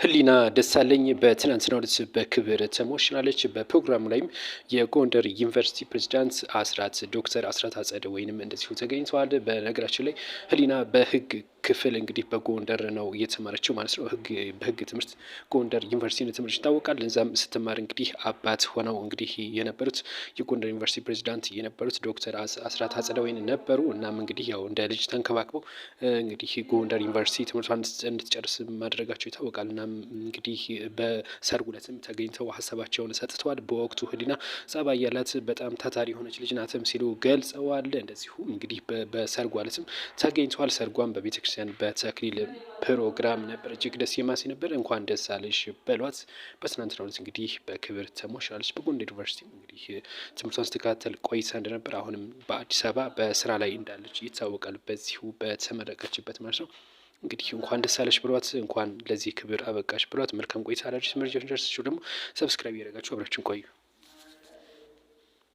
ህሊና ደሳለኝ በትናንትናው ዕለት በክብር ተሞሽናለች። በፕሮግራሙ ላይም የጎንደር ዩኒቨርሲቲ ፕሬዚዳንት ዶክተር አስራት አጸደ ወይንም እንደዚሁ ተገኝተዋል። በነገራችን ላይ ህሊና በህግ ክፍል እንግዲህ በጎንደር ነው እየተማረችው ማለት ነው። በህግ ትምህርት ጎንደር ዩኒቨርሲቲ ትምህርት ይታወቃል። እዛም ስትማር እንግዲህ አባት ሆነው እንግዲህ የነበሩት የጎንደር ዩኒቨርሲቲ ፕሬዚዳንት የነበሩት ዶክተር አስራት አጸደወይን ነበሩ። እናም እንግዲህ ያው እንደ ልጅ ተንከባክበው እንግዲህ ጎንደር ዩኒቨርሲቲ ትምህርቷን እንድትጨርስ ማድረጋቸው ይታወቃል። እናም እንግዲህ በሰርጉ ዕለትም ተገኝተው ሀሳባቸውን ሰጥተዋል። በወቅቱ ህሊና ጸባይ ያላት በጣም ታታሪ የሆነች ልጅ ናትም ሲሉ ገልጸዋል። እንደዚሁም እንግዲህ በሰርጓ ዕለትም ተገኝተዋል። ሰርጓን በቤተክርስቲያን በተክሊል ፕሮግራም ነበር። እጅግ ደስ የማሲ ነበር። እንኳን ደስ አለሽ በሏት። በትናንትናው ዕለት እንግዲህ በክብር ተሞሽራለች። በጎንደር ዩኒቨርሲቲ እንግዲህ ትምህርቷን ስትከታተል ቆይታ እንደነበር አሁንም በአዲስ አበባ በስራ ላይ እንዳለች ይታወቃል። በዚሁ በተመረቀችበት ማለት ነው። እንግዲህ እንኳን ደስ አለሽ ብሏት፣ እንኳን ለዚህ ክብር አበቃሽ ብሏት። መልካም ቆይታ አላችሁ። መረጃዎች ደርሳችሁ ደግሞ ሰብስክራይብ እያደረጋችሁ አብራችን ቆዩ።